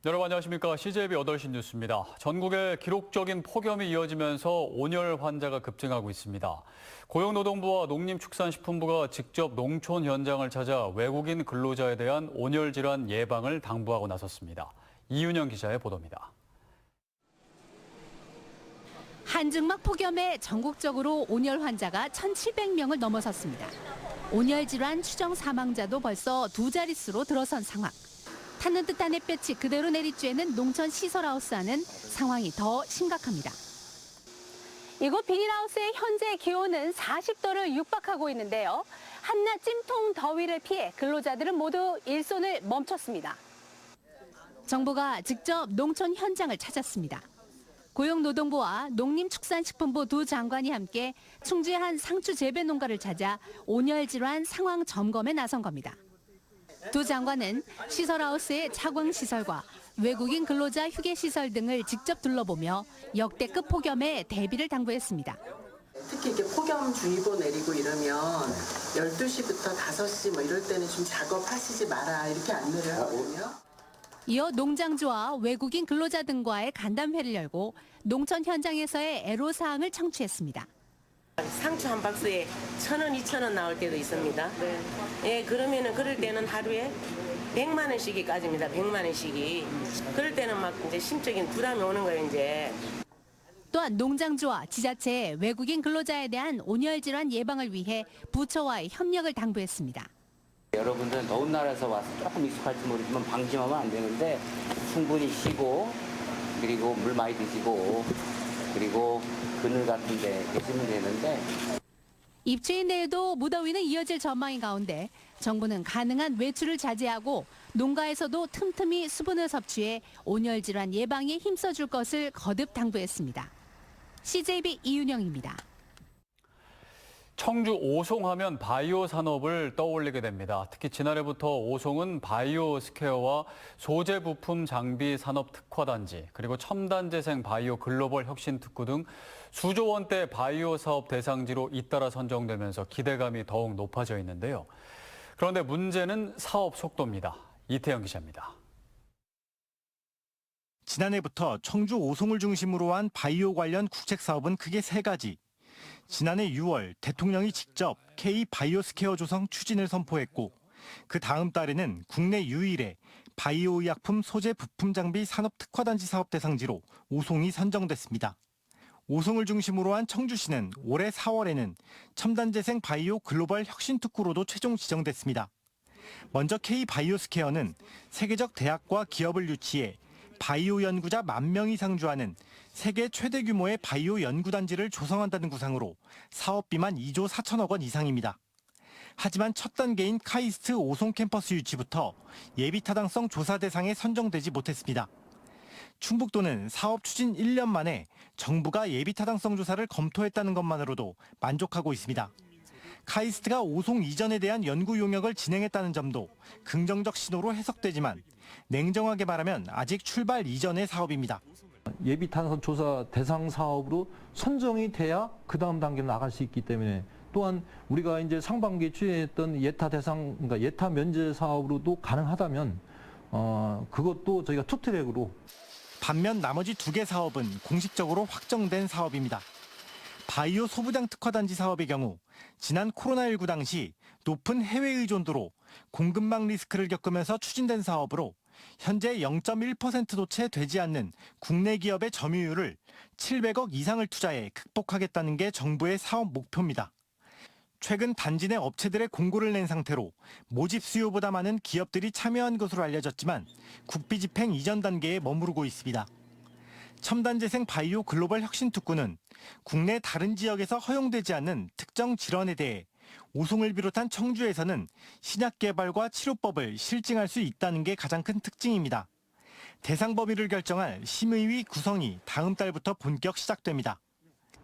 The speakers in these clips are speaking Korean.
여러분 안녕하십니까. CJB 8시 뉴스입니다. 전국에 기록적인 폭염이 이어지면서 온열 환자가 급증하고 있습니다. 고용노동부와 농림축산식품부가 직접 농촌 현장을 찾아 외국인 근로자에 대한 온열 질환 예방을 당부하고 나섰습니다. 이윤영 기자의 보도입니다. 한증막 폭염에 전국적으로 온열 환자가 1,700명을 넘어섰습니다. 온열 질환 추정 사망자도 벌써 두 자릿수로 들어선 상황. 타는 듯한 햇볕이 그대로 내리쬐는 농촌 시설하우스 안은 상황이 더 심각합니다. 이곳 비닐하우스의 현재 기온은 40도를 육박하고 있는데요. 한낮 찜통 더위를 피해 근로자들은 모두 일손을 멈췄습니다. 정부가 직접 농촌 현장을 찾았습니다. 고용노동부와 농림축산식품부 두 장관이 함께 충주의 한 상추 재배 농가를 찾아 온열 질환 상황 점검에 나선 겁니다. 두 장관은 시설하우스의 차광시설과 외국인 근로자 휴게시설 등을 직접 둘러보며 역대급 폭염에 대비를 당부했습니다. 특히 이렇게 폭염주의보 내리고 이러면 12시부터 5시 뭐 이럴 때는 좀 작업하시지 마라 이렇게 안내를 하거든요. 이어 농장주와 외국인 근로자 등과의 간담회를 열고 농촌 현장에서의 애로사항을 청취했습니다. 상추 한 박스에 1,000원, 2,000원 나올 때도 있습니다. 네. 예, 그러면은 그럴 때는 하루에 100만 원씩이 까집니다. 100만 원씩이. 그럴 때는 막 이제 심적인 부담이 오는 거예요, 이제. 또한 농장주와 지자체의 외국인 근로자에 대한 온열 질환 예방을 위해 부처와의 협력을 당부했습니다. 여러분들은 더운 나라에서 와서 조금 익숙할지 모르지만 방심하면 안 되는데 충분히 쉬고 그리고 물 많이 드시고 그리고 그늘 같은 데 계시면 되는데 입추인 내에도 무더위는 이어질 전망인 가운데 정부는 가능한 외출을 자제하고 농가에서도 틈틈이 수분을 섭취해 온열 질환 예방에 힘써줄 것을 거듭 당부했습니다. CJB 이윤영입니다. 청주 오송하면 바이오 산업을 떠올리게 됩니다. 특히 지난해부터 오송은 바이오 스퀘어와 소재 부품 장비 산업 특화단지, 그리고 첨단 재생 바이오 글로벌 혁신 특구 등 수조 원대 바이오 사업 대상지로 잇따라 선정되면서 기대감이 더욱 높아져 있는데요. 그런데 문제는 사업 속도입니다. 이태영 기자입니다. 지난해부터 청주 오송을 중심으로 한 바이오 관련 국책 사업은 크게 세 가지. 지난해 6월 대통령이 직접 K-바이오스퀘어 조성 추진을 선포했고 그 다음 달에는 국내 유일의 바이오 의약품 소재 부품 장비 산업 특화단지 사업 대상지로 오송이 선정됐습니다. 오송을 중심으로 한 청주시는 올해 4월에는 첨단재생 바이오 글로벌 혁신 특구로도 최종 지정됐습니다. 먼저 K-바이오스퀘어는 세계적 대학과 기업을 유치해 바이오 연구자 10,000명이 상주하는 세계 최대 규모의 바이오 연구단지를 조성한다는 구상으로 사업비만 2조 4천억 원 이상입니다. 하지만 첫 단계인 카이스트 오송 캠퍼스 유치부터 예비 타당성 조사 대상에 선정되지 못했습니다. 충북도는 사업 추진 1년 만에 정부가 예비 타당성 조사를 검토했다는 것만으로도 만족하고 있습니다. 카이스트가 오송 이전에 대한 연구 용역을 진행했다는 점도 긍정적 신호로 해석되지만 냉정하게 말하면 아직 출발 이전의 사업입니다. 예비 타당성 조사 대상 사업으로 선정이 돼야 그 다음 단계로 나갈 수 있기 때문에 또한 우리가 이제 상반기에 추진했던 예타 대상, 그러니까 예타 면제 사업으로도 가능하다면 그것도 저희가 투트랙으로. 반면 나머지 2개 사업은 공식적으로 확정된 사업입니다. 바이오 소부장 특화단지 사업의 경우 지난 코로나19 당시 높은 해외 의존도로 공급망 리스크를 겪으면서 추진된 사업으로 현재 0.1%도 채 되지 않는 국내 기업의 점유율을 700억 이상을 투자해 극복하겠다는 게 정부의 사업 목표입니다. 최근 단지 내 업체들의 공고를 낸 상태로 모집 수요보다 많은 기업들이 참여한 것으로 알려졌지만 국비 집행 이전 단계에 머무르고 있습니다. 첨단재생 바이오 글로벌 혁신 특구는 국내 다른 지역에서 허용되지 않는 특정 질환에 대해 오송을 비롯한 청주에서는 신약 개발과 치료법을 실증할 수 있다는 게 가장 큰 특징입니다. 대상 범위를 결정할 심의위 구성이 다음 달부터 본격 시작됩니다.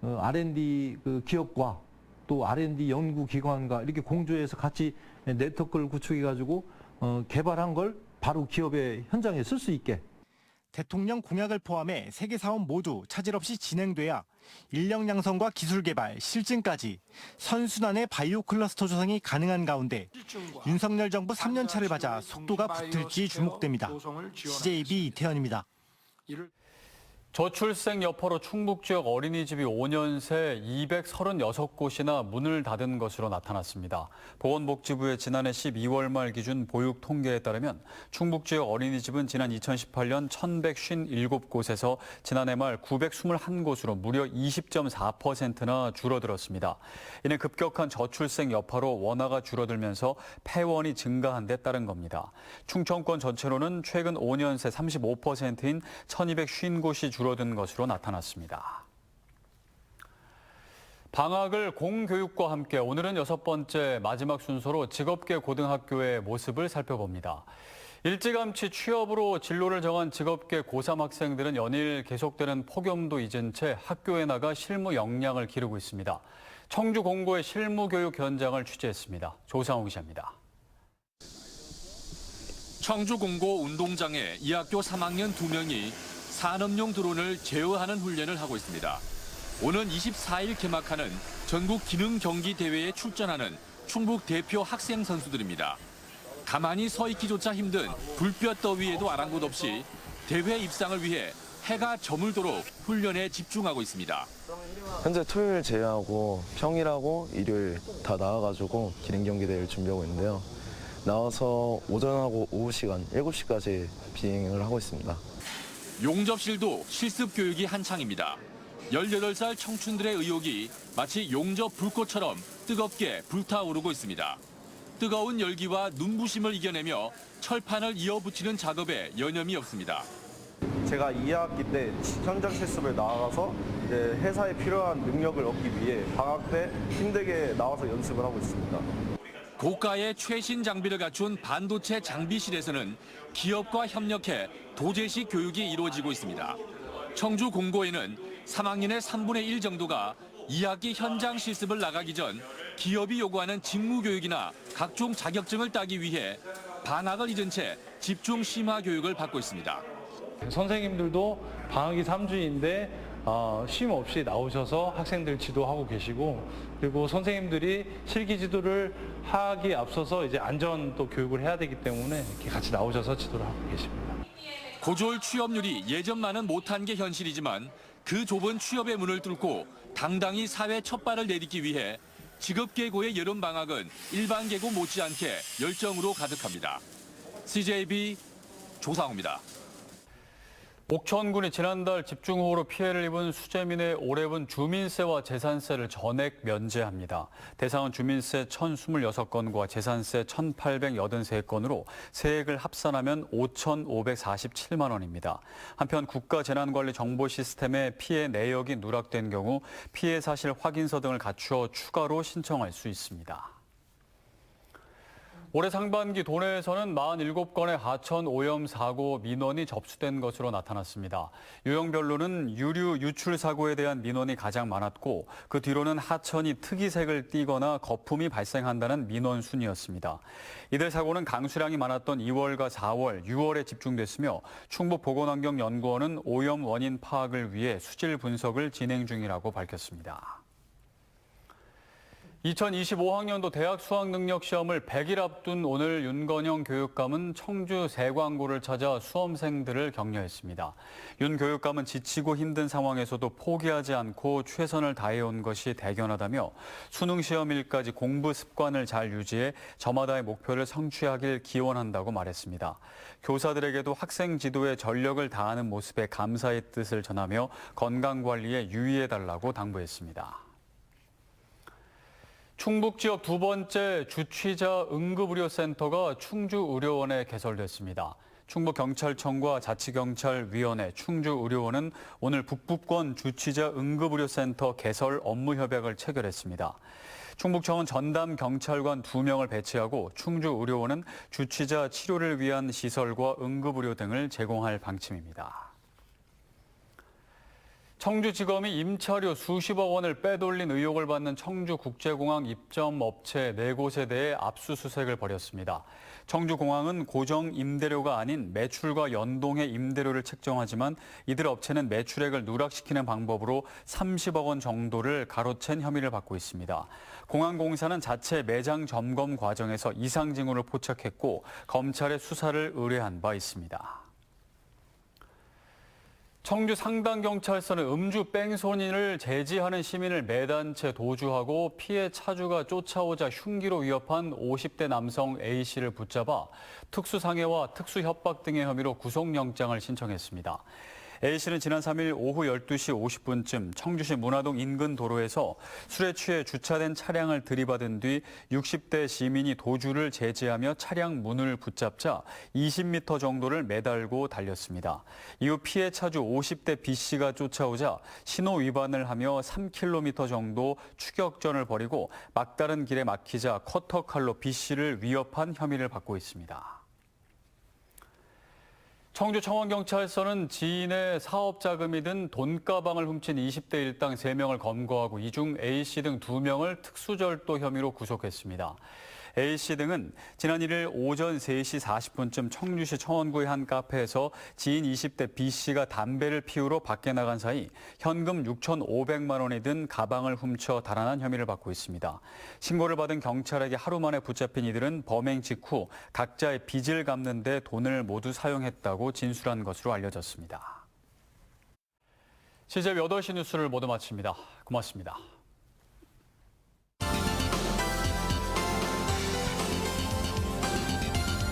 R&D 기업과 또 R&D 연구기관과 이렇게 공조해서 같이 네트워크를 구축해가지고 개발한 걸 바로 기업의 현장에 쓸 수 있게. 대통령 공약을 포함해 3개 사업 모두 차질 없이 진행돼야 인력 양성과 기술 개발, 실증까지 선순환의 바이오 클러스터 조성이 가능한 가운데 윤석열 정부 3년 차를 맞아 속도가 붙을지 주목됩니다. CJB 이태현입니다. 저출생 여파로 충북 지역 어린이집이 5년 새 236곳이나 문을 닫은 것으로 나타났습니다. 보건복지부의 지난해 12월 말 기준 보육 통계에 따르면 충북 지역 어린이집은 지난 2018년 1,157곳에서 지난해 말 921곳으로 무려 20.4%나 줄어들었습니다. 이는 급격한 저출생 여파로 원화가 줄어들면서 폐원이 증가한 데 따른 겁니다. 충청권 전체로는 최근 5년 새 35%인 1,250곳이 줄어든 것으로 나타났습니다. 방학을 공교육과 함께 오늘은 6번째 마지막 순서로 직업계 고등학교의 모습을 살펴봅니다. 일찌감치 취업으로 진로를 정한 직업계 고3 학생들은 연일 계속되는 폭염도 잊은 채 학교에 나가 실무 역량을 기르고 있습니다. 청주 공고의 실무교육 현장을 취재했습니다. 조상우 기자입니다. 청주 공고 운동장에 이 학교 3학년 2명이 산업용 드론을 제어하는 훈련을 하고 있습니다. 오는 24일 개막하는 전국 기능 경기 대회에 출전하는 충북 대표 학생 선수들입니다. 가만히 서 있기조차 힘든 불볕 더위에도 아랑곳 없이 대회 입상을 위해 해가 저물도록 훈련에 집중하고 있습니다. 현재 토요일 제외하고 평일하고 일요일 다 나와가지고 기능 경기 대회를 준비하고 있는데요. 나와서 오전하고 오후 시간 7시까지 비행을 하고 있습니다. 용접실도 실습 교육이 한창입니다. 18살 청춘들의 의욕이 마치 용접 불꽃처럼 뜨겁게 불타오르고 있습니다. 뜨거운 열기와 눈부심을 이겨내며 철판을 이어붙이는 작업에 여념이 없습니다. 제가 2학기 때 현장 실습을 나가서 이제 회사에 필요한 능력을 얻기 위해 방학 때 힘들게 나와서 연습을 하고 있습니다. 고가의 최신 장비를 갖춘 반도체 장비실에서는 기업과 협력해 도제식 교육이 이루어지고 있습니다. 청주 공고에는 3학년의 3분의 1 정도가 2학기 현장 실습을 나가기 전 기업이 요구하는 직무 교육이나 각종 자격증을 따기 위해 방학을 잊은 채 집중 심화 교육을 받고 있습니다. 선생님들도 방학이 3주인데 쉼 없이 나오셔서 학생들 지도하고 계시고, 그리고 선생님들이 실기 지도를 하기에 앞서서 이제 안전 또 교육을 해야 되기 때문에 이렇게 같이 나오셔서 지도를 하고 계십니다. 고졸 취업률이 예전만은 못한 게 현실이지만 그 좁은 취업의 문을 뚫고 당당히 사회 첫 발을 내딛기 위해 직업계고의 여름방학은 일반 계고 못지않게 열정으로 가득합니다. CJB 조상우입니다. 옥천군이 지난달 집중호우로 피해를 입은 수재민의 올해분 주민세와 재산세를 전액 면제합니다. 대상은 주민세 1,026건과 재산세 1,883건으로 세액을 합산하면 5,547만 원입니다. 한편 국가재난관리 정보 시스템에 피해 내역이 누락된 경우 피해 사실 확인서 등을 갖추어 추가로 신청할 수 있습니다. 올해 상반기 도내에서는 47건의 하천 오염 사고 민원이 접수된 것으로 나타났습니다. 유형별로는 유류 유출 사고에 대한 민원이 가장 많았고 그 뒤로는 하천이 특이색을 띠거나 거품이 발생한다는 민원 순이었습니다. 이들 사고는 강수량이 많았던 2월과 4월, 6월에 집중됐으며 충북보건환경연구원은 오염 원인 파악을 위해 수질 분석을 진행 중이라고 밝혔습니다. 2025학년도 대학 수학능력시험을 100일 앞둔 오늘 윤건영 교육감은 청주 세광고를 찾아 수험생들을 격려했습니다. 윤 교육감은 지치고 힘든 상황에서도 포기하지 않고 최선을 다해온 것이 대견하다며 수능시험일까지 공부 습관을 잘 유지해 저마다의 목표를 성취하길 기원한다고 말했습니다. 교사들에게도 학생 지도에 전력을 다하는 모습에 감사의 뜻을 전하며 건강관리에 유의해달라고 당부했습니다. 충북 지역 2번째 주취자 응급의료센터가 충주의료원에 개설됐습니다. 충북경찰청과 자치경찰위원회, 충주의료원은 오늘 북부권 주취자 응급의료센터 개설 업무 협약을 체결했습니다. 충북청은 전담 경찰관 2명을 배치하고 충주의료원은 주취자 치료를 위한 시설과 응급의료 등을 제공할 방침입니다. 청주지검이 임차료 수십억 원을 빼돌린 의혹을 받는 청주국제공항 입점업체 4곳에 대해 압수수색을 벌였습니다. 청주공항은 고정 임대료가 아닌 매출과 연동해 임대료를 책정하지만 이들 업체는 매출액을 누락시키는 방법으로 30억 원 정도를 가로챈 혐의를 받고 있습니다. 공항공사는 자체 매장 점검 과정에서 이상 징후를 포착했고 검찰에 수사를 의뢰한 바 있습니다. 청주 상당경찰서는 음주 뺑소니를 제지하는 시민을 매단체 도주하고 피해 차주가 쫓아오자 흉기로 위협한 50대 남성 A씨를 붙잡아 특수상해와 특수협박 등의 혐의로 구속영장을 신청했습니다. A씨는 지난 3일 오후 12시 50분쯤 청주시 문화동 인근 도로에서 술에 취해 주차된 차량을 들이받은 뒤 60대 시민이 도주를 제지하며 차량 문을 붙잡자 20m 정도를 매달고 달렸습니다. 이후 피해 차주 50대 B씨가 쫓아오자 신호 위반을 하며 3km 정도 추격전을 벌이고 막다른 길에 막히자 커터칼로 B씨를 위협한 혐의를 받고 있습니다. 청주 청원경찰서는 지인의 사업자금이 든 돈가방을 훔친 20대 일당 3명을 검거하고 이 중 A씨 등 2명을 특수절도 혐의로 구속했습니다. A씨 등은 지난 1일 오전 3시 40분쯤 청주시 청원구의 한 카페에서 지인 20대 B씨가 담배를 피우러 밖에 나간 사이 현금 6,500만 원이 든 가방을 훔쳐 달아난 혐의를 받고 있습니다. 신고를 받은 경찰에게 하루 만에 붙잡힌 이들은 범행 직후 각자의 빚을 갚는 데 돈을 모두 사용했다고 진술한 것으로 알려졌습니다. CJ 8시 뉴스를 모두 마칩니다. 고맙습니다.